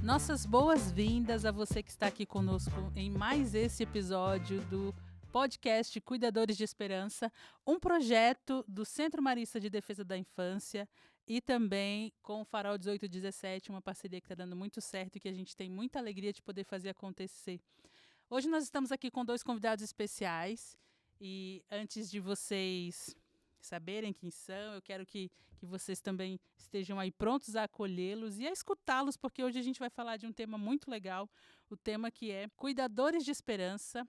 Nossas boas-vindas a você que está aqui conosco em mais esse episódio do podcast Cuidadores de Esperança, um projeto do Centro Marista de Defesa da Infância e também com o Farol 1817, uma parceria que está dando muito certo e que a gente tem muita alegria de poder fazer acontecer. Hoje nós estamos aqui com dois convidados especiais e antes de vocês saberem quem são, eu quero que vocês também estejam aí prontos a acolhê-los e a escutá-los, porque hoje a gente vai falar de um tema muito legal, o tema que é Cuidadores de Esperança,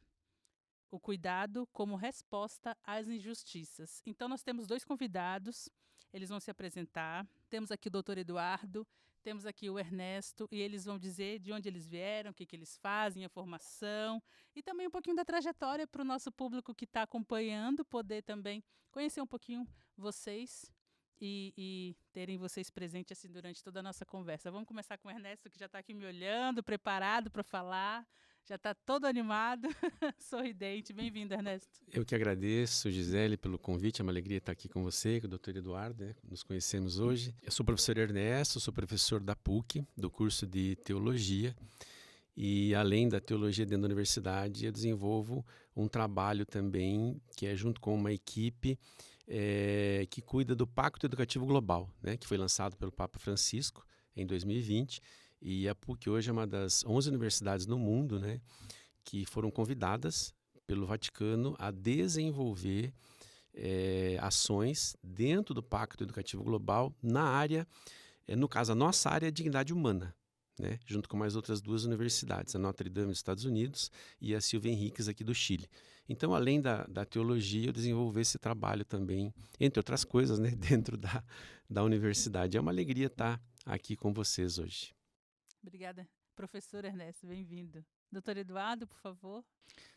o cuidado como resposta às injustiças. Então nós temos dois convidados, eles vão se apresentar. Temos aqui o doutor Eduardo, temos aqui o Ernesto, e eles vão dizer de onde eles vieram, o que eles fazem, a formação, e também um pouquinho da trajetória para o nosso público que está acompanhando, poder também conhecer um pouquinho vocês e terem vocês presentes assim durante toda a nossa conversa. Vamos começar com o Ernesto, que já está aqui me olhando, preparado para falar, já está todo animado, sorridente. Bem-vindo, Ernesto. Eu que agradeço, Gisele, pelo convite. É uma alegria estar aqui com você, com o Dr. Eduardo, né? Nos conhecemos hoje. Eu sou o professor Ernesto, sou professor da PUC, do curso de Teologia. E além da teologia dentro da universidade, eu desenvolvo um trabalho também que é junto com uma equipe que cuida do Pacto Educativo Global, né? Que foi lançado pelo Papa Francisco em 2020. E a PUC hoje é uma das 11 universidades no mundo, né? Que foram convidadas pelo Vaticano a desenvolver ações dentro do Pacto Educativo Global na área, no caso, a nossa área é dignidade humana, né? Junto com mais outras duas universidades, a Notre Dame dos Estados Unidos e a Silva Henriques aqui do Chile. Então, além da teologia, eu desenvolvi esse trabalho também, entre outras coisas, né? Dentro da universidade. É uma alegria estar aqui com vocês hoje. Obrigada, professor Ernesto, bem-vindo. Doutor Eduardo, por favor.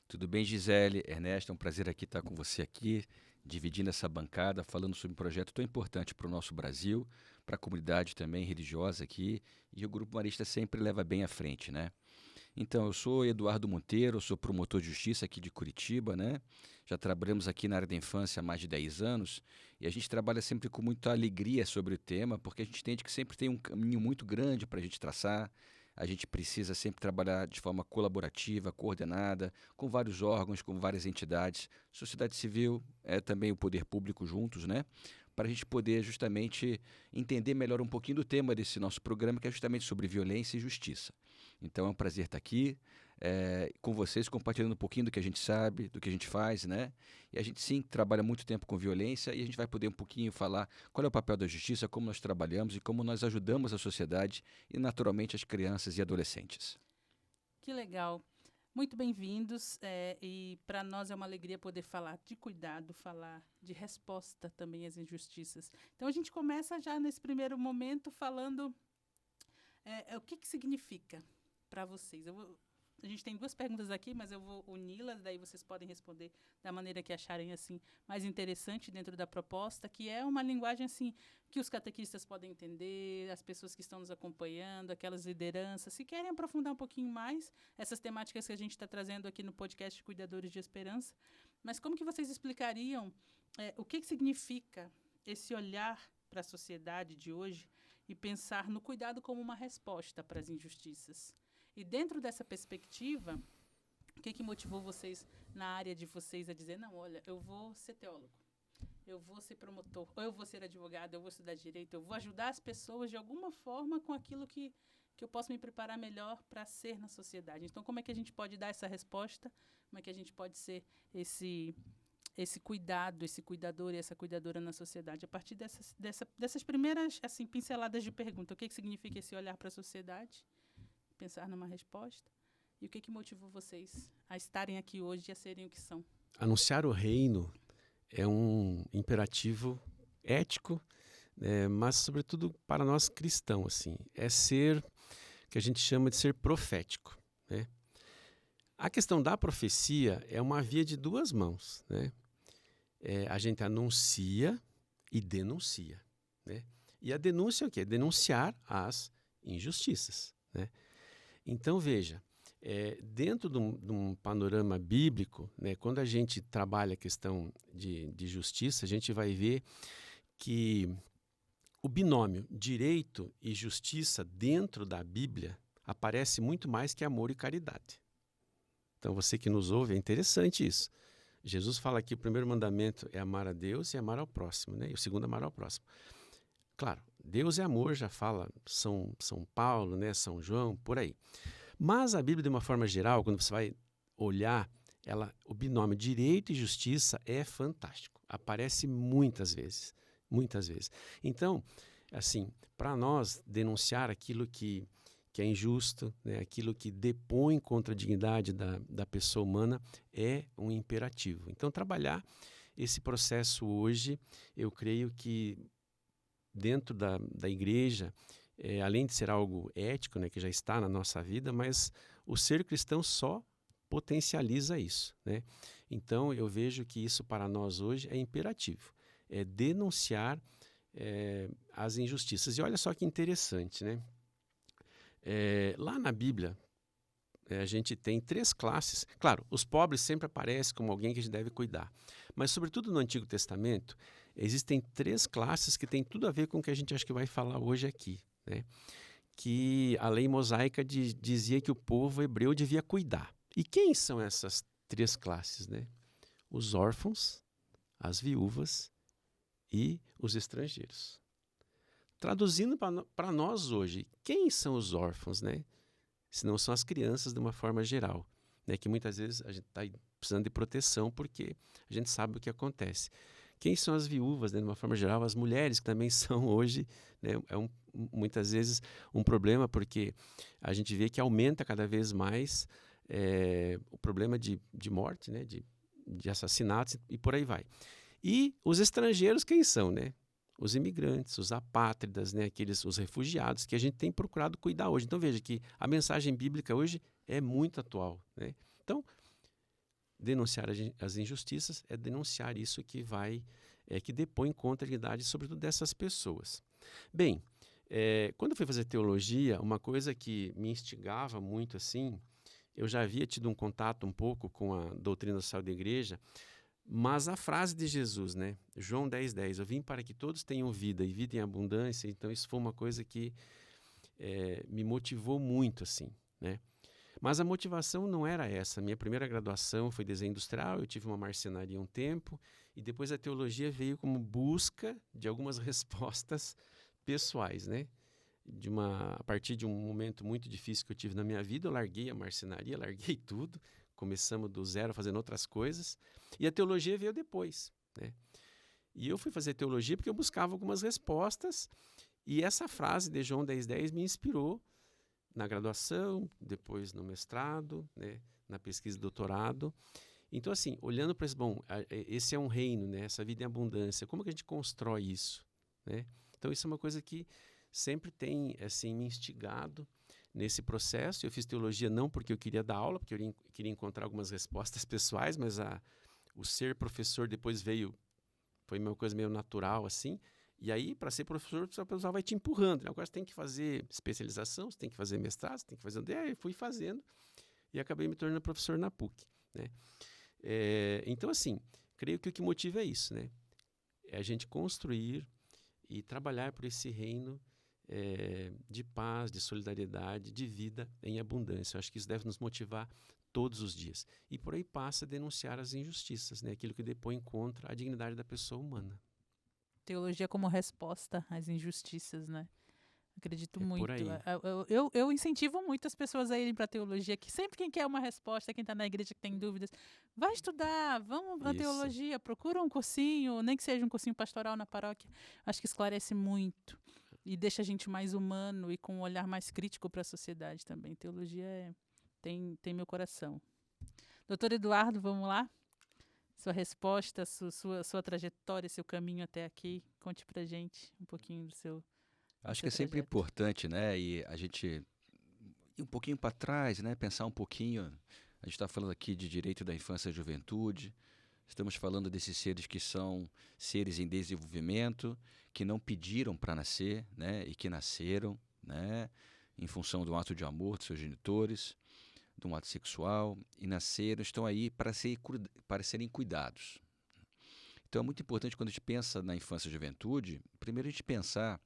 Tudo bem, Gisele? Ernesto, é um prazer estar com você aqui, dividindo essa bancada, falando sobre um projeto tão importante para o nosso Brasil, para a comunidade também religiosa aqui, e o Grupo Marista sempre leva bem à frente, né? Então, eu sou Eduardo Monteiro, sou promotor de justiça aqui de Curitiba, né? Já trabalhamos aqui na área da infância há mais de 10 anos, e a gente trabalha sempre com muita alegria sobre o tema, porque a gente entende que sempre tem um caminho muito grande para a gente traçar. A gente precisa sempre trabalhar de forma colaborativa, coordenada, com vários órgãos, com várias entidades, sociedade civil, também o poder público juntos, né? Para a gente poder justamente entender melhor um pouquinho do tema desse nosso programa, que é justamente sobre violência e justiça. Então é um prazer estar aqui com vocês, compartilhando um pouquinho do que a gente sabe, do que a gente faz, né? E a gente sim trabalha muito tempo com violência e a gente vai poder um pouquinho falar qual é o papel da justiça, como nós trabalhamos e como nós ajudamos a sociedade e naturalmente as crianças e adolescentes. Que legal. Muito bem-vindos e para nós é uma alegria poder falar de cuidado, falar de resposta também às injustiças. Então a gente começa já nesse primeiro momento falando o que significa para vocês. A gente tem duas perguntas aqui, mas eu vou uni-las, daí vocês podem responder da maneira que acharem assim mais interessante dentro da proposta, que é uma linguagem assim que os catequistas podem entender, as pessoas que estão nos acompanhando, aquelas lideranças, se querem aprofundar um pouquinho mais essas temáticas que a gente está trazendo aqui no podcast Cuidadores de Esperança. Mas como que vocês explicariam o que significa esse olhar para a sociedade de hoje e pensar no cuidado como uma resposta para as injustiças? E dentro dessa perspectiva, o que motivou vocês, na área de vocês, a dizer, não, olha, eu vou ser teólogo, eu vou ser promotor, ou eu vou ser advogado, eu vou estudar direito, eu vou ajudar as pessoas de alguma forma com aquilo que eu posso me preparar melhor para ser na sociedade. Então, como é que a gente pode dar essa resposta? Como é que a gente pode ser esse cuidado, esse cuidador e essa cuidadora na sociedade? A partir dessas primeiras assim, pinceladas de pergunta, o que significa esse olhar para a sociedade? Pensar numa resposta. E o que motivou vocês a estarem aqui hoje e a serem o que são? Anunciar o reino é um imperativo ético, mas sobretudo para nós cristãos, assim, é ser, que a gente chama de ser profético, né? A questão da profecia é uma via de duas mãos, né? A gente anuncia e denuncia, né? E a denúncia é o quê? Denunciar as injustiças, né? Então, veja, dentro de um panorama bíblico, né, quando a gente trabalha a questão de justiça, a gente vai ver que o binômio direito e justiça dentro da Bíblia, aparece muito mais que amor e caridade. Então, você que nos ouve, é interessante isso. Jesus fala que o primeiro mandamento é amar a Deus e amar ao próximo, né? E o segundo, amar ao próximo. Claro, Deus é amor, já fala São Paulo, né? São João, por aí. Mas a Bíblia, de uma forma geral, quando você vai olhar, o binômio direito e justiça é fantástico. Aparece muitas vezes, muitas vezes. Então, assim, para nós denunciar aquilo que é injusto, né, aquilo que depõe contra a dignidade da pessoa humana, é um imperativo. Então, trabalhar esse processo hoje, eu creio que dentro da igreja, além de ser algo ético, né, que já está na nossa vida, mas o ser cristão só potencializa isso, né? Então, eu vejo que isso para nós hoje é imperativo, é denunciar as injustiças. E olha só que interessante, né? Lá na Bíblia, a gente tem 3 classes. Claro, os pobres sempre aparecem como alguém que a gente deve cuidar. Mas, sobretudo no Antigo Testamento, existem 3 classes que têm tudo a ver com o que a gente acho que vai falar hoje aqui, né? Que a lei mosaica dizia que o povo hebreu devia cuidar. E quem são essas 3 classes, né? Os órfãos, as viúvas e os estrangeiros. Traduzindo para nós hoje, quem são os órfãos, né? Se não são as crianças de uma forma geral, né? Que muitas vezes a gente está precisando de proteção porque a gente sabe o que acontece. Quem são as viúvas, né? De uma forma geral, as mulheres que também são hoje, né? Muitas vezes um problema porque a gente vê que aumenta cada vez mais o problema de morte, né? De assassinatos e por aí vai. E os estrangeiros quem são, né? Os imigrantes, os apátridas, né? Os refugiados que a gente tem procurado cuidar hoje. Então veja que a mensagem bíblica hoje é muito atual, né? Então, denunciar as injustiças é denunciar isso que depõe contra a dignidade, sobretudo dessas pessoas. Bem, quando eu fui fazer teologia, uma coisa que me instigava muito assim, eu já havia tido um contato um pouco com a doutrina social da igreja, mas a frase de Jesus, né? João 10:10, eu vim para que todos tenham vida e vida em abundância. Então isso foi uma coisa que me motivou muito, assim, né? Mas a motivação não era essa. Minha primeira graduação foi desenho industrial, eu tive uma marcenaria um tempo, e depois a teologia veio como busca de algumas respostas pessoais, né? A partir de um momento muito difícil que eu tive na minha vida, eu larguei a marcenaria, larguei tudo, começamos do zero fazendo outras coisas, e a teologia veio depois, né? E eu fui fazer teologia porque eu buscava algumas respostas, e essa frase de João 10:10 me inspirou na graduação, depois no mestrado, né, na pesquisa e doutorado. Então, assim, olhando para isso, esse é um reino, né, essa vida em abundância, como que a gente constrói isso, né? Então, isso é uma coisa que sempre tem, assim, me instigado nesse processo. Eu fiz teologia não porque eu queria dar aula, porque eu queria encontrar algumas respostas pessoais, mas o ser professor depois foi uma coisa meio natural, assim. E aí, para ser professor, o pessoal vai te empurrando, né? Agora você tem que fazer especialização, você tem que fazer mestrado, você tem que fazer... eu fui fazendo e acabei me tornando professor na PUC, né? Então, assim, creio que o que motiva é isso, né? É a gente construir e trabalhar por esse reino de paz, de solidariedade, de vida em abundância. Eu acho que isso deve nos motivar todos os dias. E por aí passa a denunciar as injustiças, né? Aquilo que depõe contra a dignidade da pessoa humana. Teologia como resposta às injustiças, né? Acredito É por muito. aí. Eu incentivo muito as pessoas a irem para a teologia, que sempre quem quer uma resposta, quem está na igreja que tem dúvidas, vai estudar, vamos para a Isso. teologia, procura um cursinho, nem que seja um cursinho pastoral na paróquia. Acho que esclarece muito e deixa a gente mais humano e com um olhar mais crítico para a sociedade também. Teologia tem meu coração. Doutor Eduardo, vamos lá? Sua resposta, sua trajetória, seu caminho até aqui. Conte pra gente um pouquinho do seu Acho seu que é sempre trajeto. importante, né? E a gente ir um pouquinho para trás, né? Pensar um pouquinho. A gente está falando aqui de direito da infância e juventude. Estamos falando desses seres que são seres em desenvolvimento, que não pediram para nascer, né? E que nasceram, né? Em função do ato de amor dos seus genitores, de um ato sexual, e nasceram, estão aí para serem cuidados. Então é muito importante quando a gente pensa na infância e juventude, primeiro a gente pensar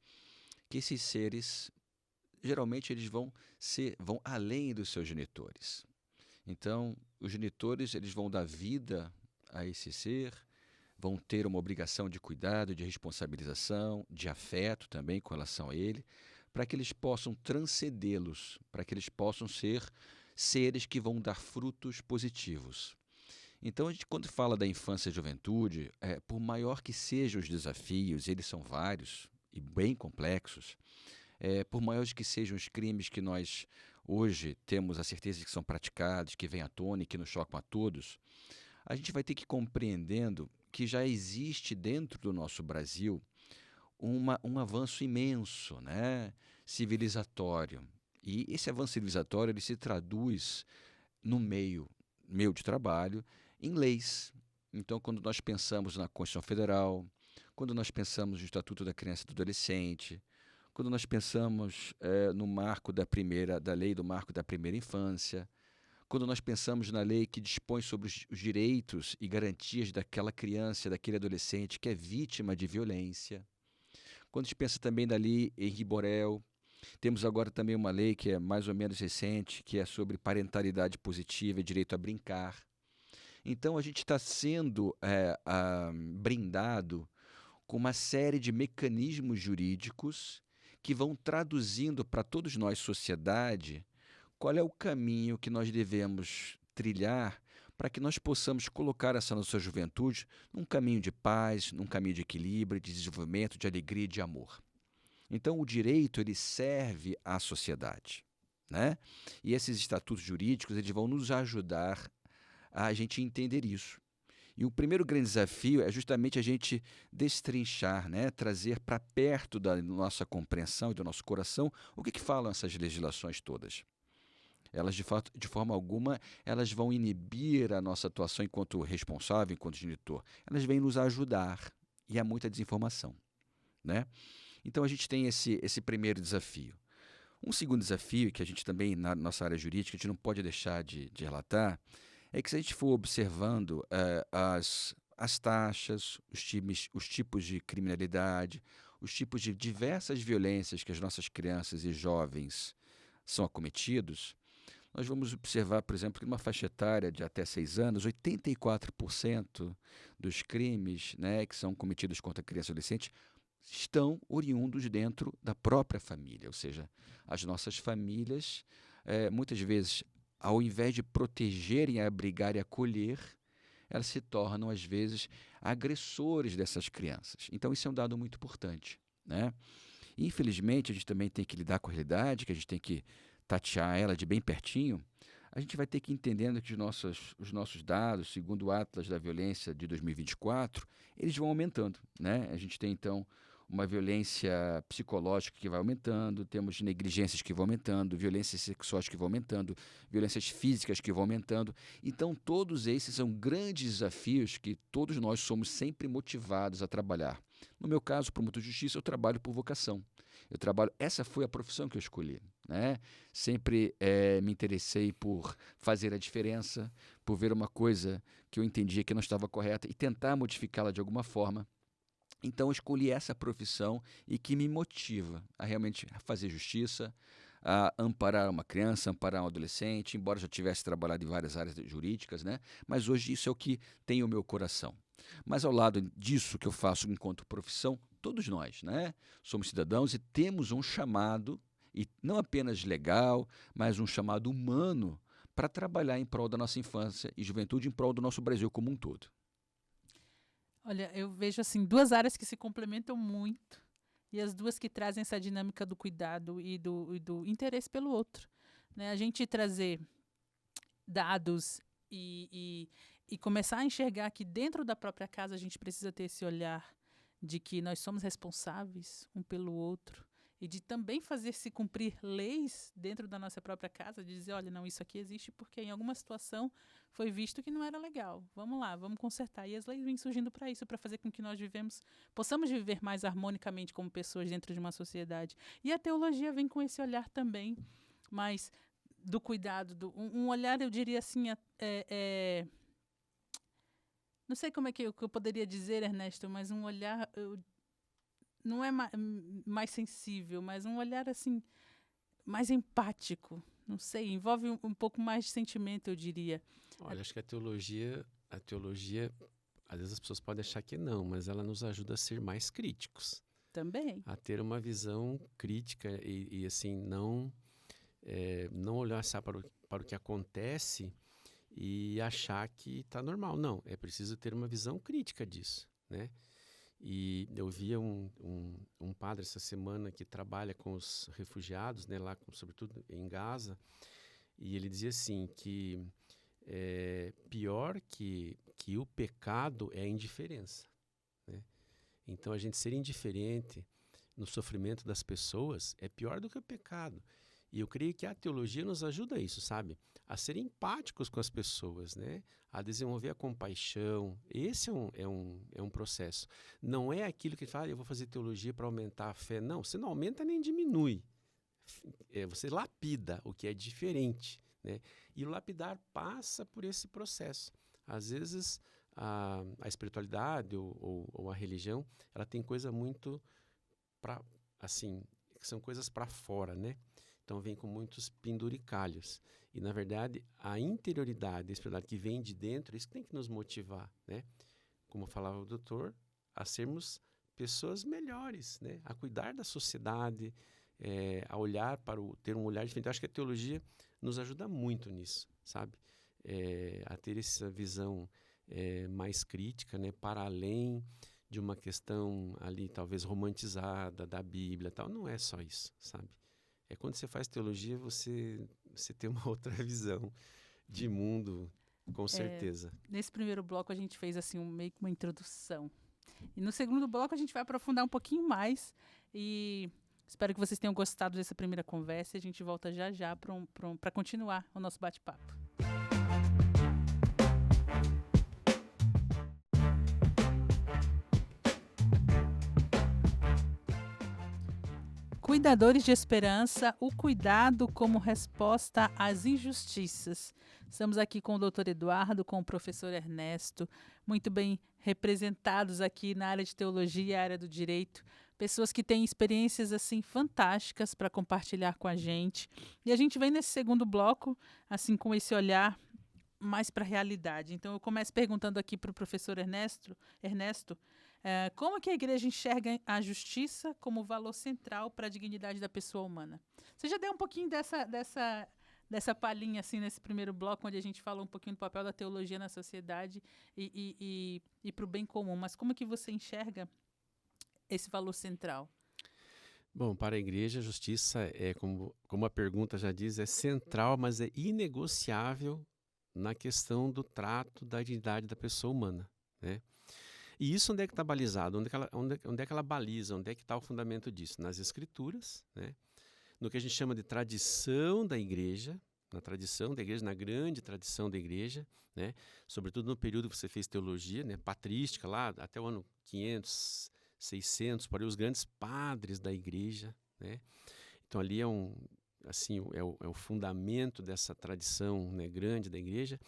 que esses seres geralmente eles vão além dos seus genitores. Então, os genitores eles vão dar vida a esse ser, vão ter uma obrigação de cuidado, de responsabilização, de afeto também com relação a ele, para que eles possam transcendê-los, para que eles possam ser seres que vão dar frutos positivos. Então, a gente, quando fala da infância e juventude, por maior que sejam os desafios, eles são vários e bem complexos, por maiores que sejam os crimes que nós hoje temos a certeza de que são praticados, que vêm à tona e que nos chocam a todos, a gente vai ter que ir compreendendo que já existe dentro do nosso Brasil um avanço imenso, né, civilizatório. E esse avanço civilizatório ele se traduz no meio de trabalho em leis. Então, quando nós pensamos na Constituição Federal, quando nós pensamos no Estatuto da Criança e do Adolescente, quando nós pensamos no marco da lei do marco da primeira infância, quando nós pensamos na lei que dispõe sobre os direitos e garantias daquela criança, daquele adolescente que é vítima de violência, quando a gente pensa também na lei Henri Borel, temos agora também uma lei que é mais ou menos recente, que é sobre parentalidade positiva e direito a brincar. Então, a gente está sendo brindado com uma série de mecanismos jurídicos que vão traduzindo para todos nós, sociedade, qual é o caminho que nós devemos trilhar para que nós possamos colocar essa nossa juventude num caminho de paz, num caminho de equilíbrio, de desenvolvimento, de alegria e de amor. Então, o direito ele serve à sociedade, né? E esses estatutos jurídicos eles vão nos ajudar a gente entender isso. E o primeiro grande desafio é justamente a gente destrinchar, né? Trazer para perto da nossa compreensão e do nosso coração o que falam essas legislações todas. Elas, de fato, de forma alguma, elas vão inibir a nossa atuação enquanto responsável, enquanto genitor. Elas vêm nos ajudar e há muita desinformação, né? Então, a gente tem esse primeiro desafio. Um segundo desafio, que a gente também, na nossa área jurídica, a gente não pode deixar de relatar, é que se a gente for observando as taxas, os tipos de criminalidade, os tipos de diversas violências que as nossas crianças e jovens são acometidos, nós vamos observar, por exemplo, que numa faixa etária de até 6 anos, 84% dos crimes, né, que são cometidos contra criança e adolescente estão oriundos dentro da própria família, ou seja, as nossas famílias, muitas vezes, ao invés de protegerem, abrigar e acolher, elas se tornam, às vezes, agressores dessas crianças. Então, isso é um dado muito importante, né? Infelizmente, a gente também tem que lidar com a realidade, que a gente tem que tatear ela de bem pertinho. A gente vai ter que ir entendendo que os nossos dados, segundo o Atlas da Violência de 2024, eles vão aumentando, né? A gente tem, então, uma violência psicológica que vai aumentando, temos negligências que vão aumentando, violências sexuais que vão aumentando, violências físicas que vão aumentando. Então, todos esses são grandes desafios que todos nós somos sempre motivados a trabalhar. No meu caso, promotor de justiça, eu trabalho por vocação. Essa foi a profissão que eu escolhi, né? Sempre me interessei por fazer a diferença, por ver uma coisa que eu entendia que não estava correta e tentar modificá-la de alguma forma. Então, eu escolhi essa profissão e que me motiva a realmente fazer justiça, a amparar uma criança, amparar um adolescente, embora já tivesse trabalhado em várias áreas jurídicas, né? Mas hoje isso é o que tem o meu coração. Mas ao lado disso que eu faço enquanto profissão, todos nós, né? Somos cidadãos e temos um chamado, e não apenas legal, mas um chamado humano para trabalhar em prol da nossa infância e juventude, em prol do nosso Brasil como um todo. Olha, eu vejo assim 2 áreas que se complementam muito e as 2 que trazem essa dinâmica do cuidado e do interesse pelo outro, né? A gente trazer dados e começar a enxergar que dentro da própria casa a gente precisa ter esse olhar de que nós somos responsáveis um pelo outro e de também fazer se cumprir leis dentro da nossa própria casa, de dizer, olha, não, isso aqui existe porque em alguma situação foi visto que não era legal. Vamos lá, vamos consertar. E as leis vêm surgindo para isso, para fazer com que nós possamos viver mais harmonicamente como pessoas dentro de uma sociedade. E a teologia vem com esse olhar também, mas do cuidado, um olhar, eu diria assim, não sei como é que eu poderia dizer, Ernesto, mas um olhar não é mais sensível, mas um olhar assim mais empático? Não sei, envolve um pouco mais de sentimento, eu diria. Olha, acho que a teologia, às vezes as pessoas podem achar que não, mas ela nos ajuda a ser mais críticos, Também. a ter uma visão crítica e assim, não olhar só para o que acontece e achar que está normal. Não, é preciso ter uma visão crítica disso, né? E eu via um padre essa semana que trabalha com os refugiados, né, lá, sobretudo em Gaza, e ele dizia assim que pior que o pecado é a indiferença, né? Então, a gente ser indiferente no sofrimento das pessoas é pior do que o pecado. E eu creio que a teologia nos ajuda a isso, sabe? A ser empáticos com as pessoas, né? A desenvolver a compaixão. Esse é um processo. Não é aquilo que fala, eu vou fazer teologia para aumentar a fé. Não, você não aumenta nem diminui. Você lapida o que é diferente, né? E o lapidar passa por esse processo. Às vezes, a espiritualidade ou a religião, ela tem coisa muito para, assim, são coisas para fora, né? Então vem com muitos penduricalhos. E, na verdade, a interioridade, a espiritualidade que vem de dentro, isso que tem que nos motivar, né? Como falava o doutor, a sermos pessoas melhores, né? A cuidar da sociedade, a olhar ter um olhar diferente. Eu acho que a teologia nos ajuda muito nisso, sabe? A ter essa visão mais crítica, né? Para além de uma questão ali talvez romantizada da Bíblia, tal. Não é só isso, sabe? Quando você faz teologia, você tem uma outra visão de mundo, com certeza. Nesse primeiro bloco a gente fez assim meio que uma introdução. E no segundo bloco a gente vai aprofundar um pouquinho mais e espero que vocês tenham gostado dessa primeira conversa e a gente volta já já para continuar o nosso bate-papo. Cuidadores de esperança, o cuidado como resposta às injustiças. Estamos aqui com o Dr. Eduardo, com o professor Ernesto, muito bem representados aqui na área de teologia e área do direito. Pessoas que têm experiências assim fantásticas para compartilhar com a gente. E a gente vem nesse segundo bloco, assim, com esse olhar mais para a realidade. Então eu começo perguntando aqui para o professor Ernesto, como que a igreja enxerga a justiça como valor central para a dignidade da pessoa humana? Você já deu um pouquinho dessa palhinha assim nesse primeiro bloco, onde a gente falou um pouquinho do papel da teologia na sociedade e para o bem comum, mas como que você enxerga esse valor central? Bom, para a igreja, a justiça como a pergunta já diz, é central, mas é inegociável na questão do trato da dignidade da pessoa humana, né? E isso onde é que está balizado? Onde é que ela baliza? Onde é que está o fundamento disso? Nas Escrituras, né? No que a gente chama de tradição da igreja, na grande tradição da igreja, né? Sobretudo no período que você fez teologia, né? Patrística, lá até o ano 500, 600, por aí, os grandes padres da igreja, né? Então ali é o fundamento dessa tradição, né, grande da igreja,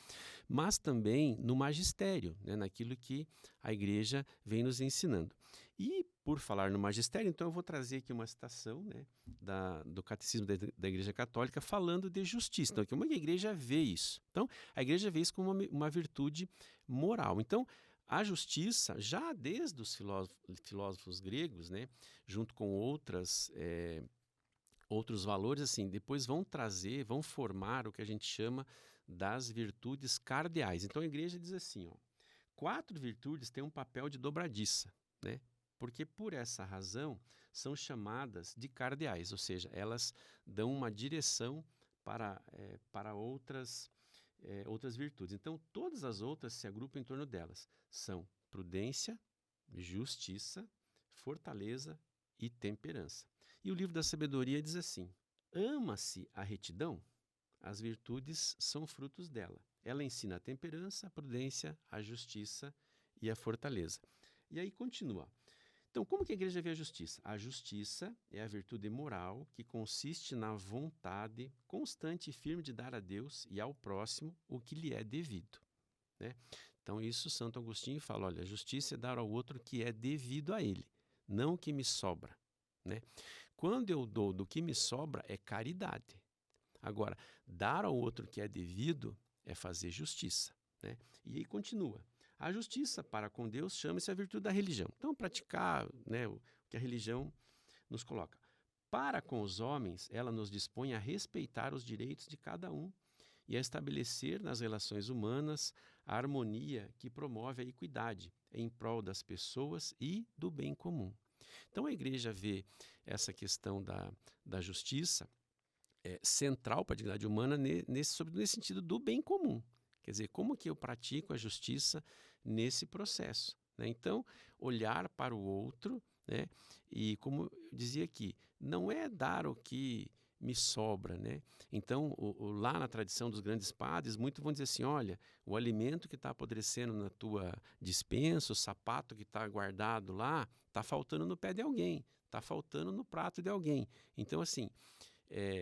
mas também no magistério, né, naquilo que a igreja vem nos ensinando. E por falar no magistério, então eu vou trazer aqui uma citação, né, do Catecismo da Igreja Católica falando de justiça. Então, como é que a igreja vê isso? Então, a igreja vê isso como uma virtude moral. Então, a justiça, já desde os filósofos gregos, né, junto com outros valores, assim, depois vão formar o que a gente chama das virtudes cardeais. Então a igreja diz assim, 4 virtudes têm um papel de dobradiça, né? Porque por essa razão são chamadas de cardeais, ou seja, elas dão uma direção para outras virtudes. Então todas as outras se agrupam em torno delas. São prudência, justiça, fortaleza e temperança. E o livro da sabedoria diz assim: ama-se a retidão, as virtudes são frutos dela. Ela ensina a temperança, a prudência, a justiça e a fortaleza. E aí continua. Então, como que a igreja vê a justiça? A justiça é a virtude moral que consiste na vontade constante e firme de dar a Deus e ao próximo o que lhe é devido, né? Então, isso Santo Agostinho fala, olha, a justiça é dar ao outro o que é devido a ele, não o que me sobra, né? Quando eu dou do que me sobra, é caridade. Agora, dar ao outro o que é devido é fazer justiça, né? E aí continua. A justiça para com Deus chama-se a virtude da religião. Então, praticar, né, o que a religião nos coloca. Para com os homens, ela nos dispõe a respeitar os direitos de cada um e a estabelecer nas relações humanas a harmonia que promove a equidade em prol das pessoas e do bem comum. Então, a igreja vê essa questão da justiça central para a dignidade humana nesse sentido do bem comum. Quer dizer, como que eu pratico a justiça nesse processo, né? Então, olhar para o outro, né? E como eu dizia aqui, não é dar o que me sobra, né? Então, lá na tradição dos grandes padres, muitos vão dizer assim, olha, o alimento que está apodrecendo na tua despensa, o sapato que está guardado lá, está faltando no pé de alguém, está faltando no prato de alguém. Então, assim,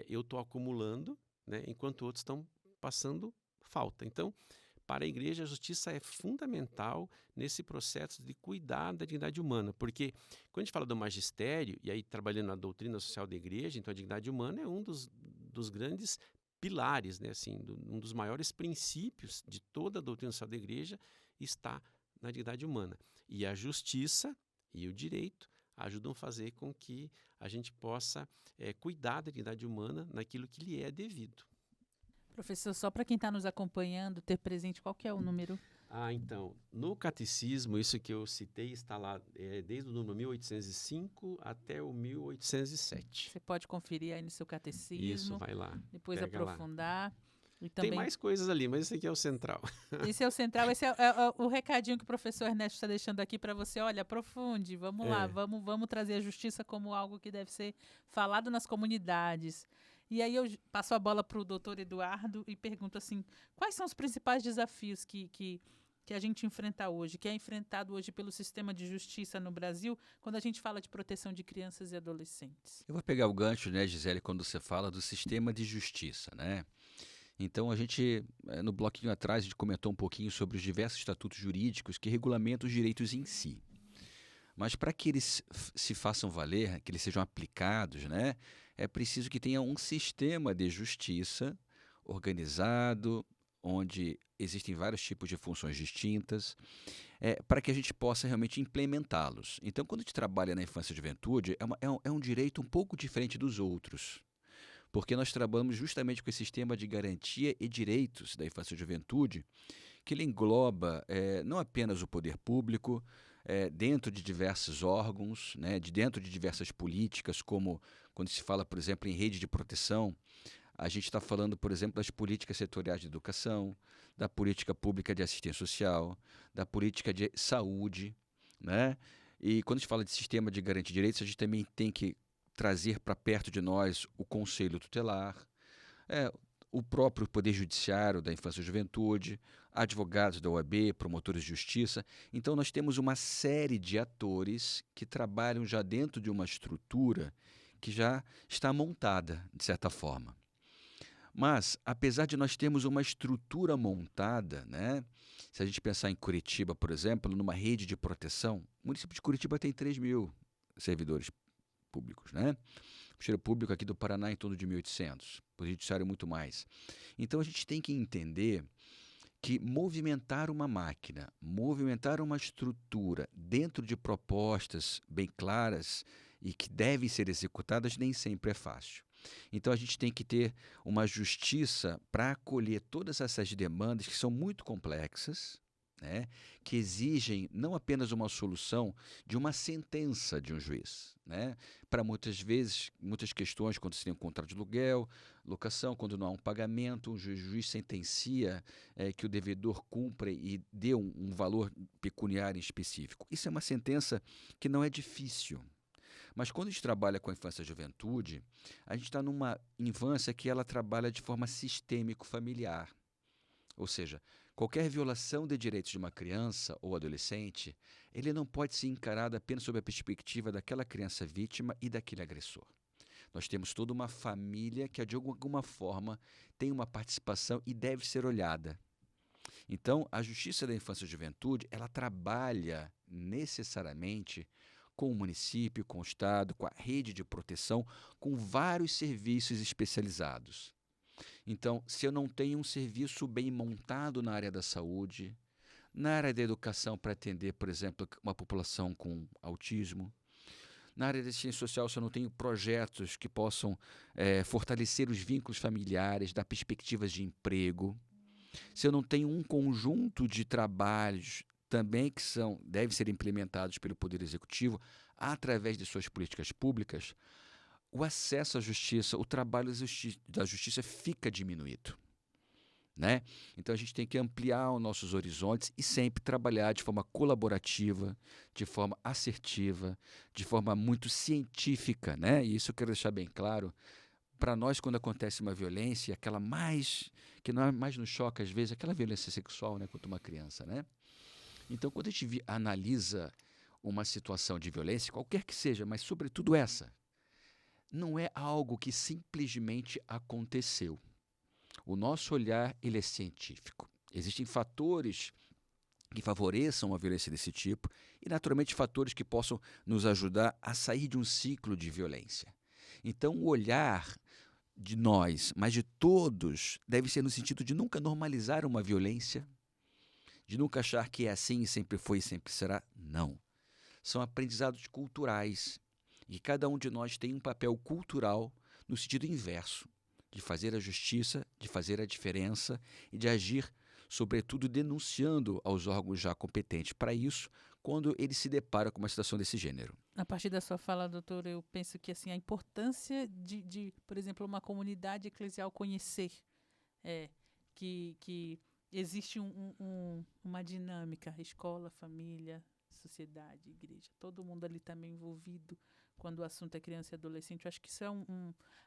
eu estou acumulando, né, enquanto outros estão passando falta. Então, para a igreja, a justiça é fundamental nesse processo de cuidar da dignidade humana, porque quando a gente fala do magistério, e aí trabalhando na doutrina social da igreja, então a dignidade humana é um dos grandes pilares, né, assim, um dos maiores princípios de toda a doutrina social da igreja está na dignidade humana. E a justiça e o direito ajudam a fazer com que a gente possa cuidar da dignidade humana naquilo que lhe é devido. Professor, só para quem está nos acompanhando, ter presente qual que é o número? Então, no catecismo, isso que eu citei está lá desde o número 1805 até o 1807. Você pode conferir aí no seu catecismo. Isso, vai lá. Depois pega aprofundar. Lá. E também... Tem mais coisas ali, mas esse aqui é o central. Esse é o central, esse é o recadinho que o professor Ernesto está deixando aqui para você. Olha, aprofunde, vamos lá, vamos trazer a justiça como algo que deve ser falado nas comunidades. E aí eu passo a bola para o doutor Eduardo e pergunto assim, quais são os principais desafios que a gente enfrenta hoje, que é enfrentado hoje pelo sistema de justiça no Brasil, quando a gente fala de proteção de crianças e adolescentes? Eu vou pegar o gancho, né, Gisele, quando você fala do sistema de justiça, né? Então, a gente, no bloquinho atrás, a gente comentou um pouquinho sobre os diversos estatutos jurídicos que regulamentam os direitos em si. Mas para que eles se façam valer, que eles sejam aplicados, né, é preciso que tenha um sistema de justiça organizado, onde existem vários tipos de funções distintas, para que a gente possa realmente implementá-los. Então, quando a gente trabalha na infância e juventude, é um direito um pouco diferente dos outros, porque nós trabalhamos justamente com esse sistema de garantia e direitos da infância e juventude, que ele engloba não apenas o poder público, dentro de diversos órgãos, né, dentro de diversas políticas, como quando se fala, por exemplo, em rede de proteção, a gente está falando, por exemplo, das políticas setoriais de educação, da política pública de assistência social, da política de saúde, né? E quando a gente fala de sistema de garantia de direitos, a gente também tem que trazer para perto de nós o Conselho Tutelar, o próprio Poder Judiciário da Infância e Juventude, advogados da OAB, promotores de justiça. Então, nós temos uma série de atores que trabalham já dentro de uma estrutura que já está montada, de certa forma. Mas, apesar de nós termos uma estrutura montada, né, se a gente pensar em Curitiba, por exemplo, numa rede de proteção, o município de Curitiba tem 3.000 servidores públicos, né? O Ministério Público aqui do Paraná em torno de 1.800, o Judiciário muito mais. Então a gente tem que entender que movimentar uma máquina, movimentar uma estrutura dentro de propostas bem claras e que devem ser executadas nem sempre é fácil. Então a gente tem que ter uma justiça para acolher todas essas demandas que são muito complexas, né, que exigem não apenas uma solução de uma sentença de um juiz, né, para muitas questões, quando se tem um contrato de aluguel, locação, quando não há um pagamento, o juiz sentencia que o devedor cumpra e dê um valor pecuniário específico. Isso é uma sentença que não é difícil. Mas quando a gente trabalha com a infância e a juventude, a gente está numa infância que ela trabalha de forma sistêmico-familiar. Ou seja, qualquer violação de direitos de uma criança ou adolescente, ele não pode ser encarado apenas sob a perspectiva daquela criança vítima e daquele agressor. Nós temos toda uma família que, de alguma forma, tem uma participação e deve ser olhada. Então, a Justiça da Infância e Juventude, ela trabalha necessariamente com o município, com o Estado, com a rede de proteção, com vários serviços especializados. Então, se eu não tenho um serviço bem montado na área da saúde, na área da educação para atender, por exemplo, uma população com autismo, na área da assistência social, se eu não tenho projetos que possam fortalecer os vínculos familiares, dar perspectivas de emprego, se eu não tenho um conjunto de trabalhos também que devem ser implementados pelo Poder Executivo através de suas políticas públicas, o acesso à justiça, o trabalho da justiça fica diminuído. Né? Então a gente tem que ampliar os nossos horizontes e sempre trabalhar de forma colaborativa, de forma assertiva, de forma muito científica, né? E isso eu quero deixar bem claro. Para nós, quando acontece uma violência, aquela que mais nos choca às vezes, é aquela violência sexual, né, contra uma criança, né? Então, quando a gente analisa uma situação de violência, qualquer que seja, mas sobretudo essa, não é algo que simplesmente aconteceu. O nosso olhar, ele é científico. Existem fatores que favoreçam a violência desse tipo e, naturalmente, fatores que possam nos ajudar a sair de um ciclo de violência. Então, o olhar de nós, mas de todos, deve ser no sentido de nunca normalizar uma violência, de nunca achar que é assim e sempre foi e sempre será. Não. São aprendizados culturais e cada um de nós tem um papel cultural no sentido inverso, de fazer a justiça, de fazer a diferença e de agir, sobretudo, denunciando aos órgãos já competentes para isso, quando ele se depara com uma situação desse gênero. A partir da sua fala, doutor, eu penso que assim, a importância de por exemplo, uma comunidade eclesial conhecer que existe uma dinâmica, escola, família, sociedade, igreja, todo mundo ali também envolvido quando o assunto é criança e adolescente. Eu acho que isso é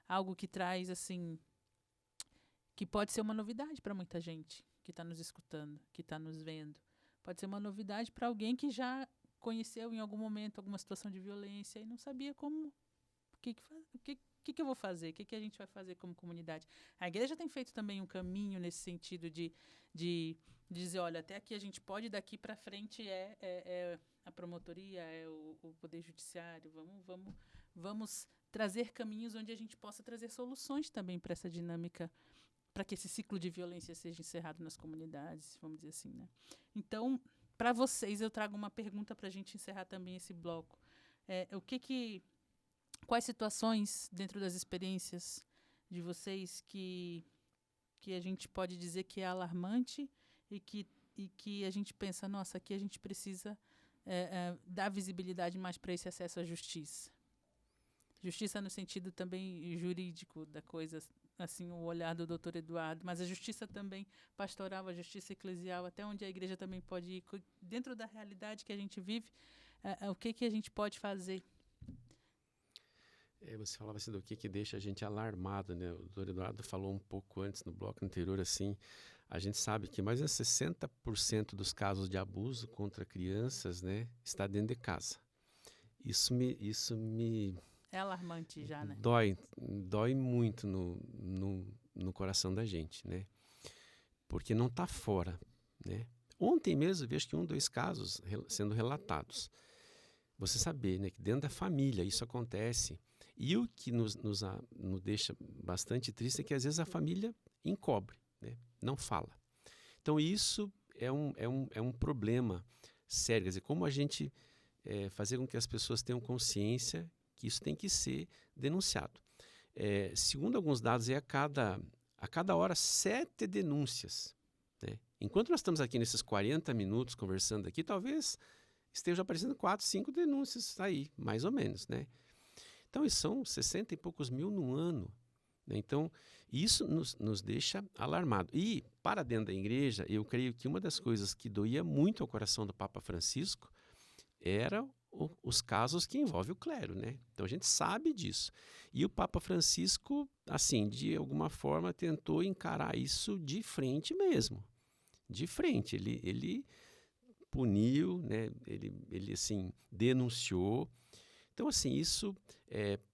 algo que traz, assim, que pode ser uma novidade para muita gente que está nos escutando, que está nos vendo. Pode ser uma novidade para alguém que já conheceu em algum momento alguma situação de violência e não sabia como, o que eu vou fazer, o que a gente vai fazer como comunidade. A igreja tem feito também um caminho nesse sentido de dizer, olha, até aqui a gente pode, daqui para frente é a promotoria, é o poder judiciário, vamos trazer caminhos onde a gente possa trazer soluções também para essa dinâmica, para que esse ciclo de violência seja encerrado nas comunidades, vamos dizer assim, né? Então, para vocês, eu trago uma pergunta para a gente encerrar também esse bloco. Quais situações, dentro das experiências de vocês, que a gente pode dizer que é alarmante e que a gente pensa, nossa, aqui a gente precisa dar visibilidade mais para esse acesso à justiça? Justiça no sentido também jurídico da coisa, assim, o olhar do doutor Eduardo, mas a justiça também pastoral, a justiça eclesial, até onde a igreja também pode ir, dentro da realidade que a gente vive, o que a gente pode fazer? Você falava assim do que deixa a gente alarmado, né? O doutor Eduardo falou um pouco antes, no bloco anterior, assim, a gente sabe que mais de 60% dos casos de abuso contra crianças, né, está dentro de casa. Isso me é alarmante já, né? Dói muito no coração da gente, né? Porque não está fora, né? Ontem mesmo, vejo que 2 casos sendo relatados. Você saber, né, que dentro da família isso acontece. E o que nos deixa bastante triste é que às vezes a família encobre, né? Não fala. Então isso é um problema sério. Quer dizer, como a gente fazer com que as pessoas tenham consciência que isso tem que ser denunciado. Segundo alguns dados, a cada hora 7 denúncias. Né? Enquanto nós estamos aqui nesses 40 minutos conversando aqui, talvez estejam aparecendo 4, 5 denúncias aí, mais ou menos. Né? Então, isso são 60 e poucos mil no ano. Né? Então, isso nos deixa alarmados. E, para dentro da igreja, eu creio que uma das coisas que doía muito ao coração do Papa Francisco era os casos que envolvem o clero, né? Então a gente sabe disso. E o Papa Francisco, assim, de alguma forma tentou encarar isso de frente mesmo. De frente. Ele puniu, né? Ele assim, denunciou. Então, assim, isso,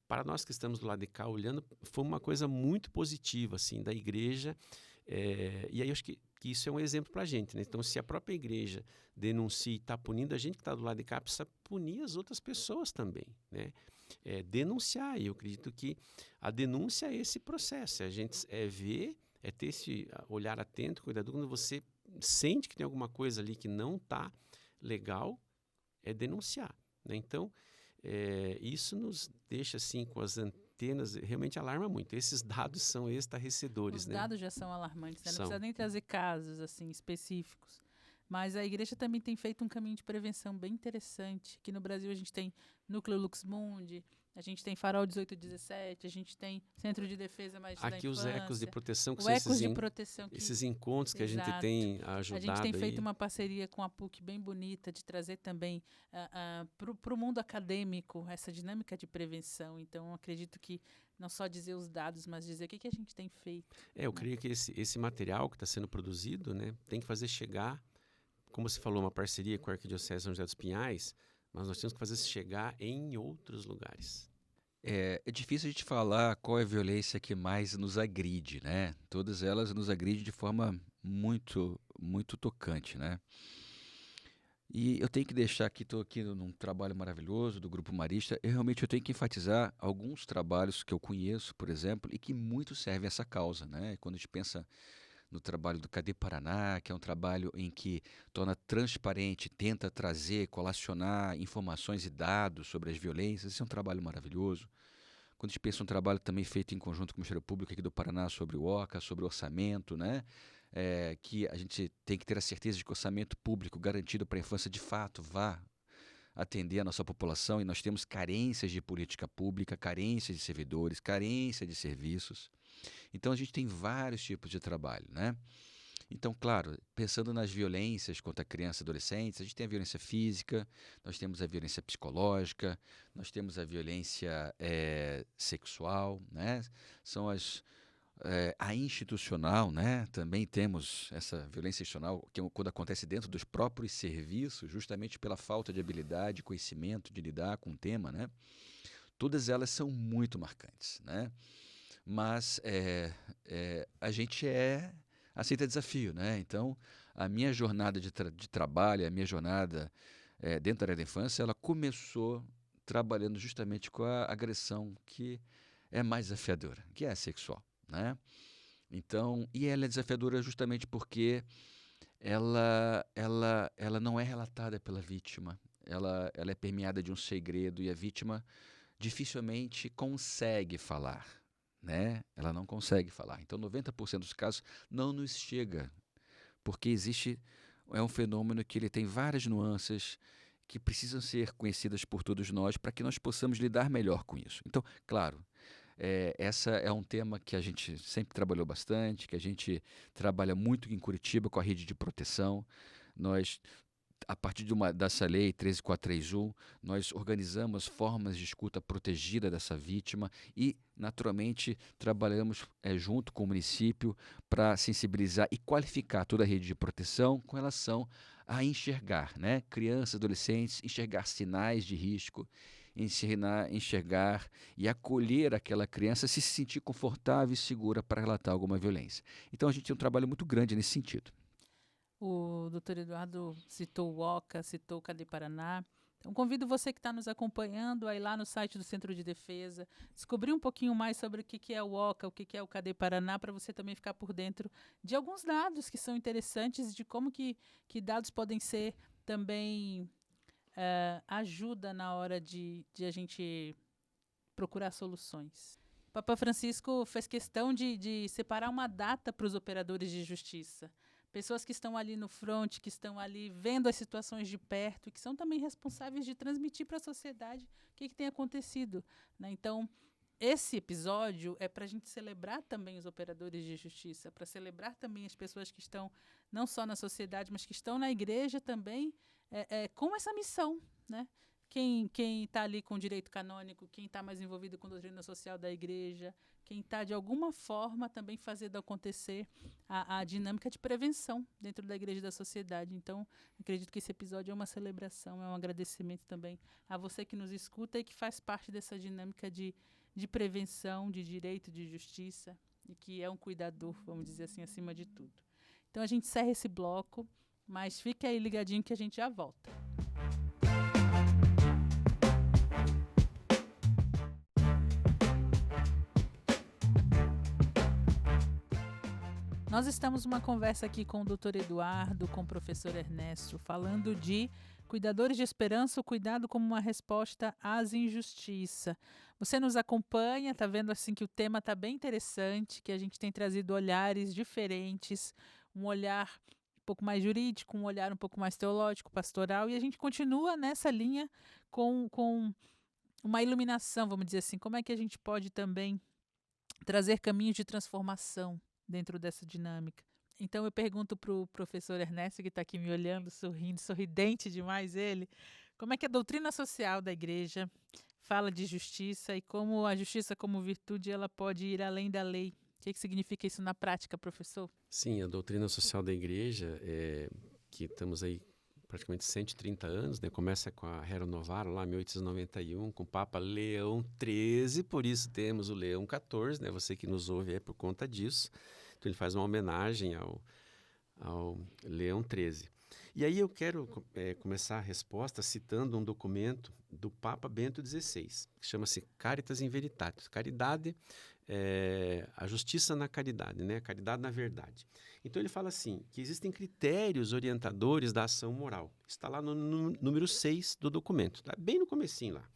para nós que estamos do lado de cá olhando, foi uma coisa muito positiva, assim, da igreja. E aí eu acho que que isso é um exemplo para a gente, né? Então, se a própria igreja denuncia e está punindo, a gente que está do lado de cá precisa punir as outras pessoas também, né? Denunciar. E eu acredito que a denúncia é esse processo, a gente ver, ter esse olhar atento, cuidado, quando você sente que tem alguma coisa ali que não está legal, é denunciar, né? Então, isso nos deixa assim com as antenas, realmente alarma muito. Esses dados são estarrecedores, Os né? dados já são alarmantes, né? Não São. precisa nem trazer casos assim específicos. Mas a igreja também tem feito um caminho de prevenção bem interessante. Aqui no Brasil a gente tem Núcleo Lux Mundi, a gente tem Farol 1817, a gente tem Centro de Defesa Mais da Aqui Infância. os ecos de proteção, que O são Ecos de Proteção. esses encontros que a gente Exato. tem A ajudado gente tem aí. feito uma parceria com a PUC bem bonita de trazer também para o mundo acadêmico essa dinâmica de prevenção. Então, acredito que não só dizer os dados, mas dizer o que a gente tem feito. Eu creio que esse material que está sendo produzido, né, tem que fazer chegar, como você falou, uma parceria com a Arquidiocese de São José dos Pinhais, mas nós temos que fazer chegar em outros lugares. É difícil a gente falar qual é a violência que mais nos agride, né? Todas elas nos agridem de forma muito, muito tocante, né? E eu tenho que deixar aqui, estou aqui num trabalho maravilhoso do Grupo Marista, eu tenho que enfatizar alguns trabalhos que eu conheço, por exemplo, e que muito servem a essa causa, né? Quando a gente pensa no trabalho do Cadê Paraná, que é um trabalho em que torna transparente, tenta trazer, colacionar informações e dados sobre as violências. Esse é um trabalho maravilhoso. Quando a gente pensa um trabalho também feito em conjunto com o Ministério Público aqui do Paraná sobre o OCA, sobre o orçamento, né? Que a gente tem que ter a certeza de que o orçamento público garantido para a infância de fato vá atender a nossa população, e nós temos carências de política pública, carências de servidores, carência de serviços. Então a gente tem vários tipos de trabalho, né? Então, claro, pensando nas violências contra crianças e adolescentes, a gente tem a violência física, nós temos a violência psicológica, nós temos a violência sexual, né? São a institucional, né? Também temos essa violência institucional que quando acontece dentro dos próprios serviços, justamente pela falta de habilidade, conhecimento de lidar com o tema, né? Todas elas são muito marcantes, né? Mas a gente aceita desafio, né? Então, a minha jornada de trabalho, a minha jornada dentro da área da infância, ela começou trabalhando justamente com a agressão que é mais desafiadora, que é a sexual, né? Então, e ela é desafiadora justamente porque ela não é relatada pela vítima, ela é permeada de um segredo e a vítima dificilmente consegue falar, né? Ela não consegue falar. Então, 90% dos casos não nos chega, porque é um fenômeno que ele tem várias nuances que precisam ser conhecidas por todos nós para que nós possamos lidar melhor com isso. Então, claro, essa é um tema que a gente sempre trabalhou bastante, que a gente trabalha muito em Curitiba com a rede de proteção. Nós, a partir dessa lei 13431, nós organizamos formas de escuta protegida dessa vítima e, naturalmente, trabalhamos junto com o município para sensibilizar e qualificar toda a rede de proteção com relação a enxergar, né? Crianças, adolescentes, enxergar sinais de risco, enxergar e acolher aquela criança, se sentir confortável e segura para relatar alguma violência. Então, a gente tem um trabalho muito grande nesse sentido. O doutor Eduardo citou o OCA, citou o Cadê Paraná. Então, convido você que está nos acompanhando a ir lá no site do Centro de Defesa, descobrir um pouquinho mais sobre o que é o OCA, o que é o Cadê Paraná, para você também ficar por dentro de alguns dados que são interessantes, de como que dados podem ser também ajuda na hora de a gente procurar soluções. O Papa Francisco fez questão de separar uma data para os operadores de justiça. Pessoas que estão ali no front, que estão ali vendo as situações de perto e que são também responsáveis de transmitir para a sociedade o que tem acontecido, né? Então, esse episódio é para a gente celebrar também os operadores de justiça, para celebrar também as pessoas que estão não só na sociedade, mas que estão na igreja também com essa missão, né? Quem está ali com o direito canônico, quem está mais envolvido com a doutrina social da igreja, quem está, de alguma forma, também fazendo acontecer a dinâmica de prevenção dentro da igreja e da sociedade. Então, acredito que esse episódio é uma celebração, é um agradecimento também a você que nos escuta e que faz parte dessa dinâmica de prevenção, de direito, de justiça, e que é um cuidador, vamos dizer assim, acima de tudo. Então a gente encerra esse bloco, mas fique aí ligadinho que a gente já volta. Nós estamos numa conversa aqui com o Dr. Eduardo, com o professor Ernesto, falando de cuidadores de esperança, o cuidado como uma resposta às injustiças. Você nos acompanha, está vendo assim que o tema está bem interessante, que a gente tem trazido olhares diferentes, um olhar um pouco mais jurídico, um olhar um pouco mais teológico, pastoral, e a gente continua nessa linha com uma iluminação, vamos dizer assim, como é que a gente pode também trazer caminhos de transformação dentro dessa dinâmica. Então eu pergunto para o professor Ernesto, que está aqui me olhando, sorrindo, sorridente demais ele, como é que a doutrina social da igreja fala de justiça e como a justiça como virtude ela pode ir além da lei. O que significa isso na prática, professor? Sim, a doutrina social da igreja, que estamos aí praticamente 130 anos, né? Começa com a Rerum Novarum, lá em 1891, com o Papa Leão XIII, por isso temos o Leão XIV, né? Você que nos ouve é por conta disso. Então ele faz uma homenagem ao Leão XIII. E aí eu quero começar a resposta citando um documento do Papa Bento XVI, que chama-se Caritas in Veritatis. Caridade, a justiça na caridade, né? A caridade na verdade. Então ele fala assim, que existem critérios orientadores da ação moral. Está lá no número 6 do documento, está bem no comecinho lá.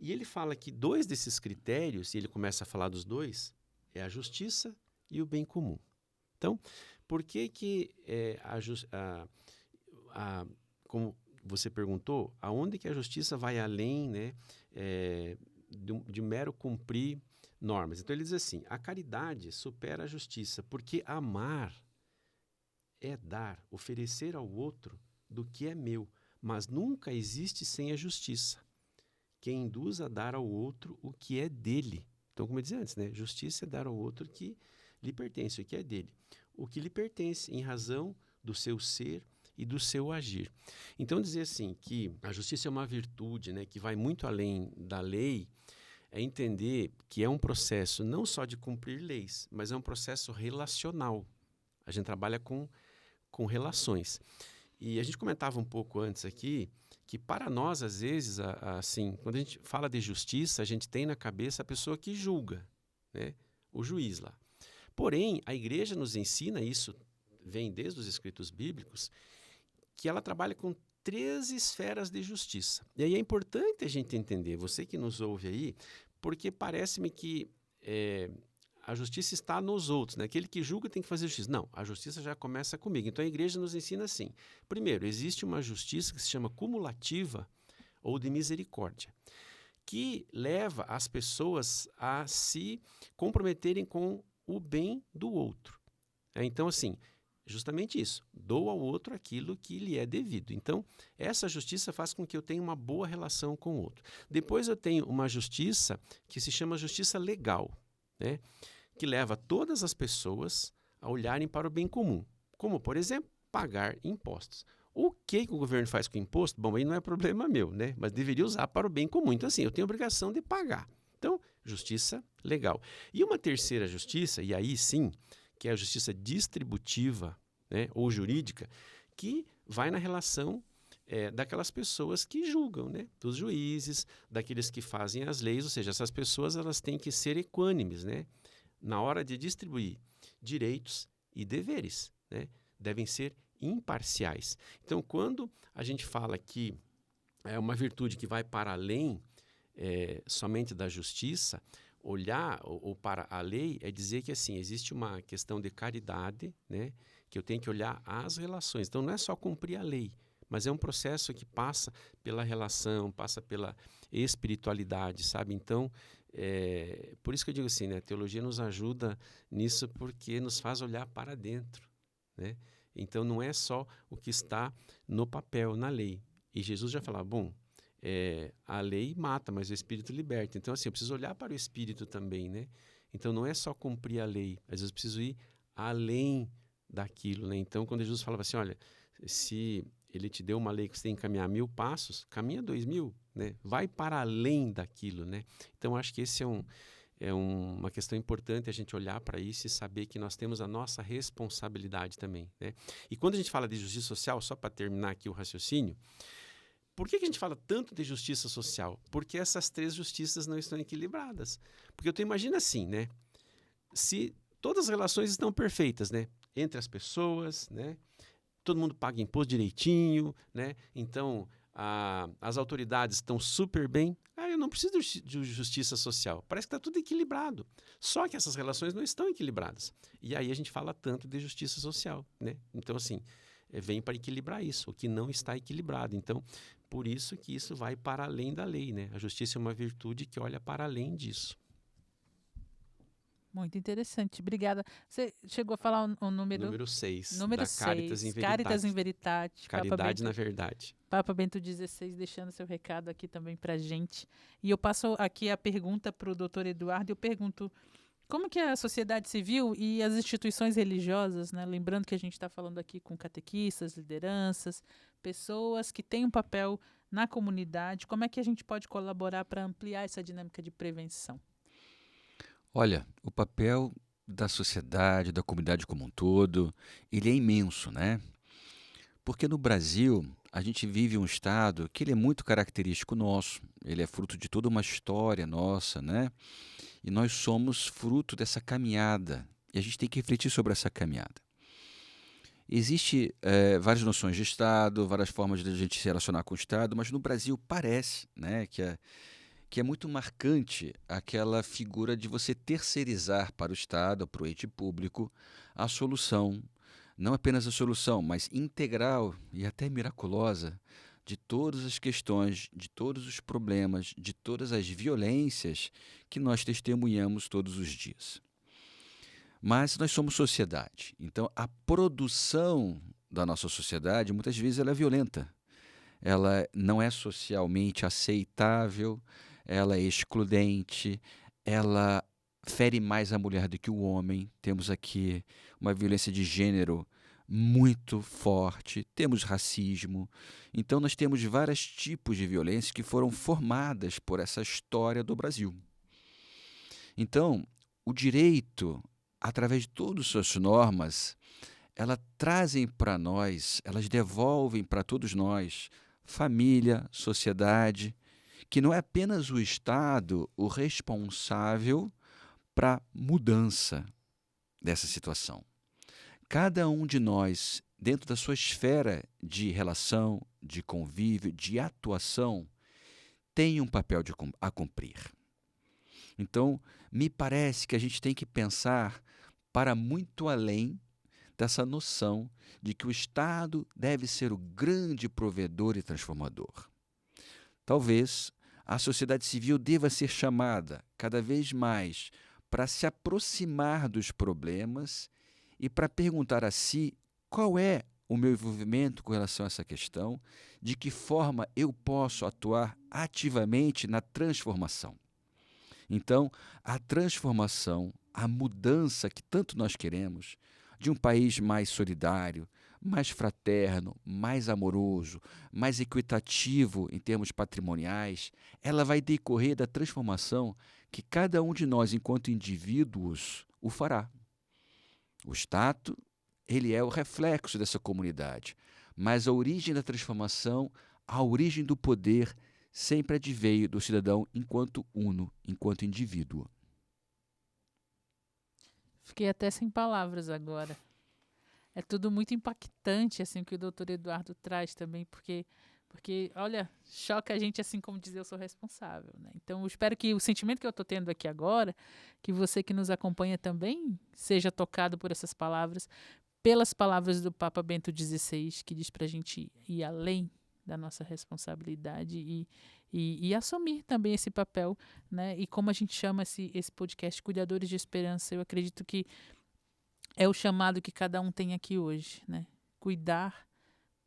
E ele fala que 2 desses critérios, e ele começa a falar dos 2, é a justiça e o bem comum. Então, por que como você perguntou, aonde que a justiça vai além, né, de mero cumprir normas? Então ele diz assim, a caridade supera a justiça, porque amar é dar, oferecer ao outro do que é meu, mas nunca existe sem a justiça. Quem induz a dar ao outro o que é dele. Então, como eu dizia antes, né, justiça é dar ao outro o que lhe pertence, o que é dele. O que lhe pertence em razão do seu ser e do seu agir. Então, dizer assim que a justiça é uma virtude, né, que vai muito além da lei, é entender que é um processo não só de cumprir leis, mas é um processo relacional. A gente trabalha com relações. E a gente comentava um pouco antes aqui que para nós, às vezes, assim, quando a gente fala de justiça, a gente tem na cabeça a pessoa que julga, né, o juiz lá. Porém, a igreja nos ensina, isso vem desde os escritos bíblicos, que ela trabalha com 3 esferas de justiça. E aí é importante a gente entender, você que nos ouve aí, porque parece-me que a justiça está nos outros, né? Aquele que julga tem que fazer justiça. Não, a justiça já começa comigo. Então a igreja nos ensina assim. Primeiro, existe uma justiça que se chama cumulativa ou de misericórdia, que leva as pessoas a se comprometerem com o bem do outro. Então, assim, justamente isso, dou ao outro aquilo que lhe é devido. Então, essa justiça faz com que eu tenha uma boa relação com o outro. Depois eu tenho uma justiça que se chama justiça legal, né? Que leva todas as pessoas a olharem para o bem comum, como, por exemplo, pagar impostos. O que o governo faz com o imposto? Bom, aí não é problema meu, né? Mas deveria usar para o bem comum. Então, assim, eu tenho a obrigação de pagar. Então, justiça legal. E uma terceira justiça, e aí sim, que é a justiça distributiva, né, ou jurídica, que vai na relação daquelas pessoas que julgam, né, dos juízes, daqueles que fazem as leis, ou seja, essas pessoas elas têm que ser equânimes, né, na hora de distribuir direitos e deveres, né, devem ser imparciais. Então, quando a gente fala que é uma virtude que vai para além somente da justiça, olhar ou para a lei é dizer que assim existe uma questão de caridade, né, que eu tenho que olhar as relações. Então não é só cumprir a lei, mas é um processo que passa pela relação, passa pela espiritualidade, sabe? Então por isso que eu digo assim, né, a teologia nos ajuda nisso porque nos faz olhar para dentro, né? Então não é só o que está no papel, na lei. E Jesus já falava, bom, a lei mata, mas o Espírito liberta. Então, assim, eu preciso olhar para o Espírito também, né? Então, não é só cumprir a lei, às vezes eu preciso ir além daquilo, né? Então, quando Jesus falava assim, olha, se ele te deu uma lei que você tem que caminhar 1000 passos, caminha 2000, né? Vai para além daquilo, né? Então, acho que esse é uma questão importante a gente olhar para isso e saber que nós temos a nossa responsabilidade também, né? E quando a gente fala de justiça social, só para terminar aqui o raciocínio, por que a gente fala tanto de justiça social? Porque essas 3 justiças não estão equilibradas. Porque tu imagina assim, né? Se todas as relações estão perfeitas, né? Entre as pessoas, né? Todo mundo paga imposto direitinho, né? Então, as autoridades estão super bem. Eu não preciso de justiça social. Parece que está tudo equilibrado. Só que essas relações não estão equilibradas. E aí a gente fala tanto de justiça social, né? Então, assim, vem para equilibrar isso, o que não está equilibrado. Então, por isso que isso vai para além da lei, né? A justiça é uma virtude que olha para além disso. Muito interessante, obrigada. Você chegou a falar o número... Número 6, Número da Caritas in 6, Caritas in Veritate. Veritate. Caridade na verdade. Papa Bento XVI deixando seu recado aqui também para a gente. E eu passo aqui a pergunta para o doutor Eduardo. Eu pergunto, como que a sociedade civil e as instituições religiosas, né, lembrando que a gente está falando aqui com catequistas, lideranças, pessoas que têm um papel na comunidade, como é que a gente pode colaborar para ampliar essa dinâmica de prevenção? Olha, o papel da sociedade, da comunidade como um todo, ele é imenso, né? Porque no Brasil, a gente vive um estado que ele é muito característico nosso, ele é fruto de toda uma história nossa, né? E nós somos fruto dessa caminhada, e a gente tem que refletir sobre essa caminhada. Existem várias noções de Estado, várias formas de a gente se relacionar com o Estado, mas no Brasil parece, né, que é muito marcante aquela figura de você terceirizar para o Estado, para o ente público, a solução, não apenas a solução, mas integral e até miraculosa de todas as questões, de todos os problemas, de todas as violências que nós testemunhamos todos os dias. Mas nós somos sociedade, então a produção da nossa sociedade, muitas vezes, ela é violenta. Ela não é socialmente aceitável, ela é excludente, ela fere mais a mulher do que o homem. Temos aqui uma violência de gênero muito forte, temos racismo. Então, nós temos vários tipos de violência que foram formadas por essa história do Brasil. Então, o direito, através de todas as suas normas, elas trazem para nós, elas devolvem para todos nós, família, sociedade, que não é apenas o Estado o responsável para a mudança dessa situação. Cada um de nós, dentro da sua esfera de relação, de convívio, de atuação, tem um papel a cumprir. Então, me parece que a gente tem que pensar para muito além dessa noção de que o Estado deve ser o grande provedor e transformador. Talvez a sociedade civil deva ser chamada cada vez mais para se aproximar dos problemas e para perguntar a si qual é o meu envolvimento com relação a essa questão, de que forma eu posso atuar ativamente na transformação. Então, a transformação, a mudança que tanto nós queremos, de um país mais solidário, mais fraterno, mais amoroso, mais equitativo em termos patrimoniais, ela vai decorrer da transformação que cada um de nós, enquanto indivíduos, o fará. O Estado, ele é o reflexo dessa comunidade, mas a origem da transformação, a origem do poder, sempre adveio do cidadão enquanto uno, enquanto indivíduo. Fiquei até sem palavras agora. É tudo muito impactante, assim, que o doutor Eduardo traz também, porque, olha, choca a gente, assim como dizer eu sou responsável, né? Então, eu espero que o sentimento que eu estou tendo aqui agora, que você que nos acompanha também seja tocado por essas palavras, pelas palavras do Papa Bento XVI, que diz para a gente ir além da nossa responsabilidade e assumir também esse papel, né? E como a gente chama esse podcast, Cuidadores de Esperança, eu acredito que é o chamado que cada um tem aqui hoje, né? Cuidar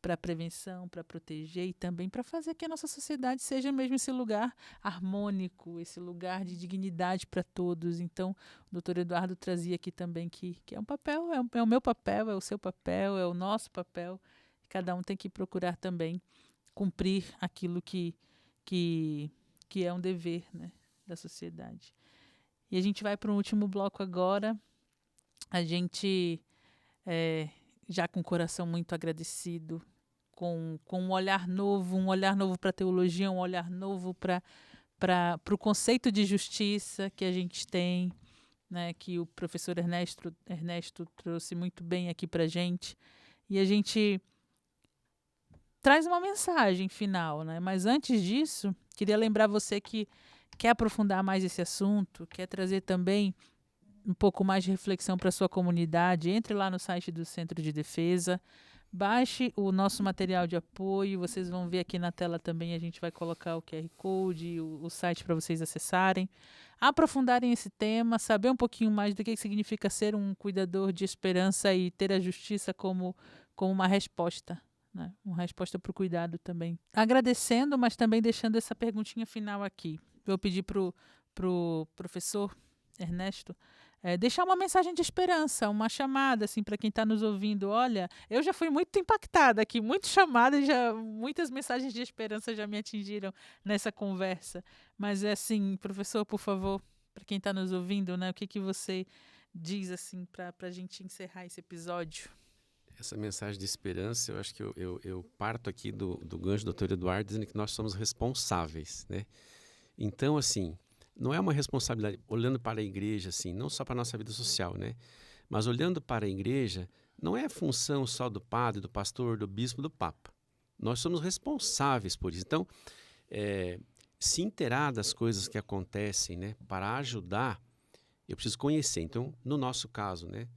para prevenção, para proteger e também para fazer que a nossa sociedade seja mesmo esse lugar harmônico, esse lugar de dignidade para todos. Então, o doutor Eduardo trazia aqui também que é um papel, é o meu papel, é o seu papel, é o nosso papel. Cada um tem que procurar também cumprir aquilo que é um dever, né, da sociedade. E a gente vai para o último bloco agora. A gente, já com o coração muito agradecido, com um olhar novo para a teologia, um olhar novo para o conceito de justiça que a gente tem, né, que o professor Ernesto trouxe muito bem aqui para a gente. E a gente traz uma mensagem final, né? Mas antes disso, queria lembrar você que quer aprofundar mais esse assunto, quer trazer também um pouco mais de reflexão para a sua comunidade, entre lá no site do Centro de Defesa, baixe o nosso material de apoio, vocês vão ver aqui na tela também, a gente vai colocar o QR Code, o site para vocês acessarem, aprofundarem esse tema, saber um pouquinho mais do que significa ser um cuidador de esperança e ter a justiça como uma resposta, né? Uma resposta para o cuidado também. Agradecendo, mas também deixando essa perguntinha final aqui. Vou pedir para o professor Ernesto deixar uma mensagem de esperança, uma chamada assim, para quem está nos ouvindo. Olha, eu já fui muito impactada aqui, muito chamada, muitas mensagens de esperança já me atingiram nessa conversa. Mas assim, professor, por favor, para quem está nos ouvindo, né, o que você diz assim, para a gente encerrar esse episódio? Essa mensagem de esperança, eu acho que eu parto aqui do gancho do Dr. Eduardo, dizendo que nós somos responsáveis, né? Então, assim, não é uma responsabilidade, olhando para a igreja, assim, não só para a nossa vida social, né? Mas olhando para a igreja, não é função só do padre, do pastor, do bispo, do papa. Nós somos responsáveis por isso. Então, se inteirar das coisas que acontecem, né, para ajudar, eu preciso conhecer. Então, no nosso caso, né,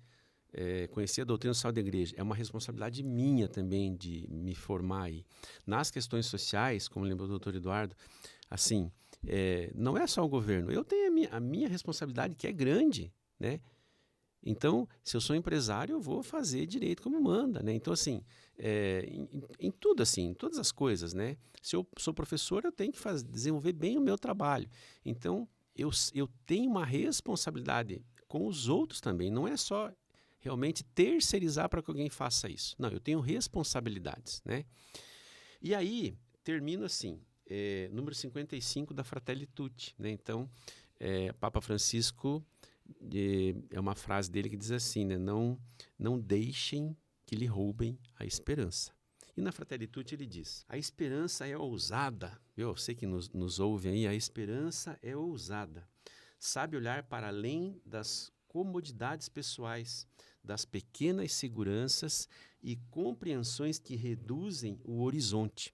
conhecer a doutrina social da igreja é uma responsabilidade minha também de me formar aí. Nas questões sociais, como lembrou o doutor Eduardo, assim, não é só o governo. Eu tenho a minha responsabilidade, que é grande, né? Então, se eu sou empresário, eu vou fazer direito como manda, né? Então, assim, em tudo, assim, em todas as coisas, né? Se eu sou professor, eu tenho que desenvolver bem o meu trabalho. Então, eu tenho uma responsabilidade com os outros também. Não é só realmente terceirizar para que alguém faça isso. Não, eu tenho responsabilidades, né? E aí, termino assim, número 55 da Fratelli Tutti, né? Então, Papa Francisco, é uma frase dele que diz assim, né? Não deixem que lhe roubem a esperança. E na Fratelli Tutti ele diz, a esperança é ousada. Eu sei que nos ouvem aí, a esperança é ousada. Sabe olhar para além das comodidades pessoais, das pequenas seguranças e compreensões que reduzem o horizonte,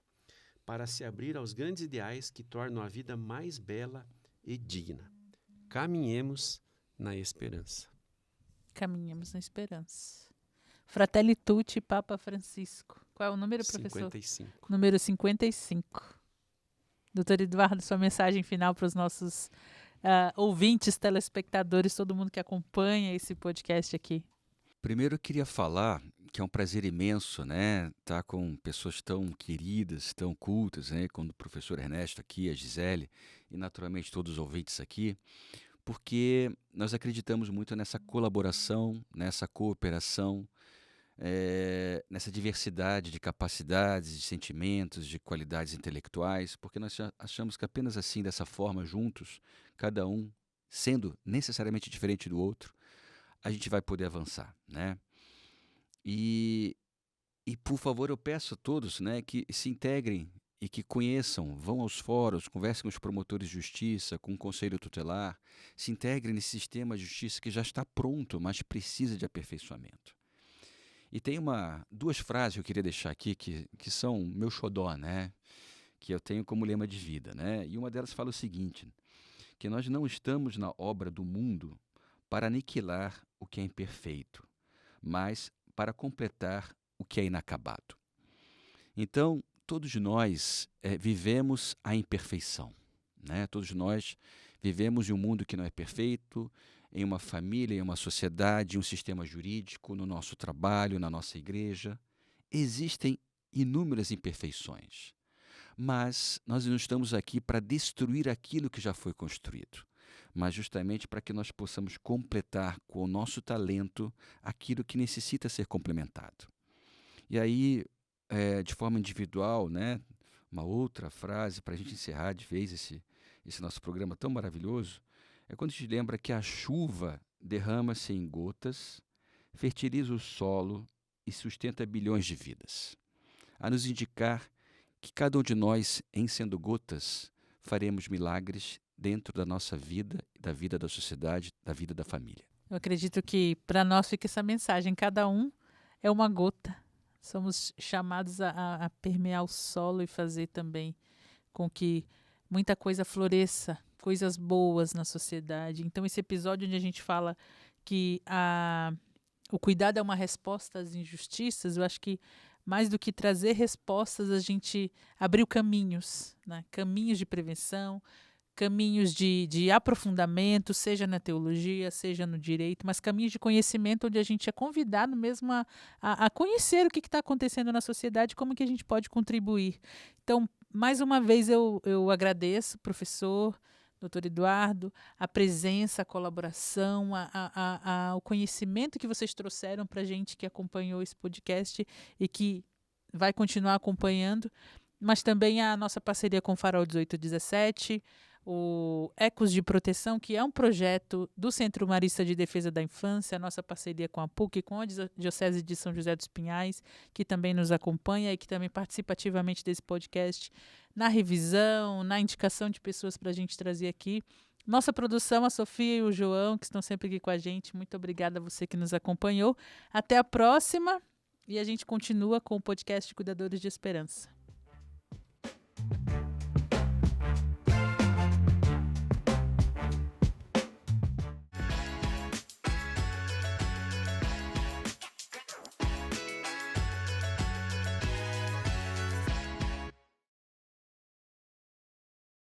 para se abrir aos grandes ideais que tornam a vida mais bela e digna. Caminhemos na esperança. Caminhemos na esperança. Fratelli Tutti, Papa Francisco. Qual é o número, professor? 55. Número 55. Doutor Eduardo, sua mensagem final para os nossos ouvintes, telespectadores, todo mundo que acompanha esse podcast aqui. Primeiro eu queria falar que é um prazer imenso, né, estar com pessoas tão queridas, tão cultas, né, como o professor Ernesto aqui, a Gisele e naturalmente todos os ouvintes aqui, porque nós acreditamos muito nessa colaboração, nessa cooperação, nessa diversidade de capacidades, de sentimentos, de qualidades intelectuais, porque nós achamos que apenas assim, dessa forma, juntos, cada um sendo necessariamente diferente do outro, a gente vai poder avançar, né? E por favor, eu peço a todos, né, que se integrem e que conheçam, vão aos fóruns, conversem com os promotores de justiça, com o conselho tutelar, se integrem nesse sistema de justiça que já está pronto, mas precisa de aperfeiçoamento. E tem duas frases que eu queria deixar aqui que são meu xodó, né, que eu tenho como lema de vida, né? E uma delas fala o seguinte, que nós não estamos na obra do mundo para aniquilar o que é imperfeito, mas para completar o que é inacabado. Então, todos nós vivemos a imperfeição, né? Todos nós vivemos em um mundo que não é perfeito, em uma família, em uma sociedade, em um sistema jurídico, no nosso trabalho, na nossa igreja. Existem inúmeras imperfeições, mas nós não estamos aqui para destruir aquilo que já foi construído, mas justamente para que nós possamos completar com o nosso talento aquilo que necessita ser complementado. E aí, de forma individual, né, uma outra frase para a gente encerrar de vez esse nosso programa tão maravilhoso, É quando a gente lembra que a chuva derrama-se em gotas, fertiliza o solo e sustenta bilhões de vidas. A nos indicar que cada um de nós, em sendo gotas, faremos milagres dentro da nossa vida, da vida da sociedade, da vida da família. Eu acredito que para nós fica essa mensagem: cada um é uma gota. Somos chamados a permear o solo e fazer também com que muita coisa floresça, coisas boas na sociedade. Então, esse episódio onde a gente fala que o cuidado é uma resposta às injustiças, eu acho que mais do que trazer respostas, a gente abriu caminhos, né? Caminhos de prevenção, caminhos de aprofundamento, seja na teologia, seja no direito, mas caminhos de conhecimento onde a gente é convidado mesmo a conhecer o que está acontecendo na sociedade, como que a gente pode contribuir. Então, mais uma vez, eu agradeço, professor, doutor Eduardo, a presença, a colaboração, o conhecimento que vocês trouxeram para a gente que acompanhou esse podcast e que vai continuar acompanhando, mas também a nossa parceria com o Farol 1817, o Ecos de Proteção, que é um projeto do Centro Marista de Defesa da Infância, a nossa parceria com a PUC, com a Diocese de São José dos Pinhais, que também nos acompanha e que também participa ativamente desse podcast, na revisão, na indicação de pessoas para a gente trazer aqui. Nossa produção, a Sofia e o João, que estão sempre aqui com a gente. Muito obrigada a você que nos acompanhou. Até a próxima e a gente continua com o podcast Cuidadores de Esperança.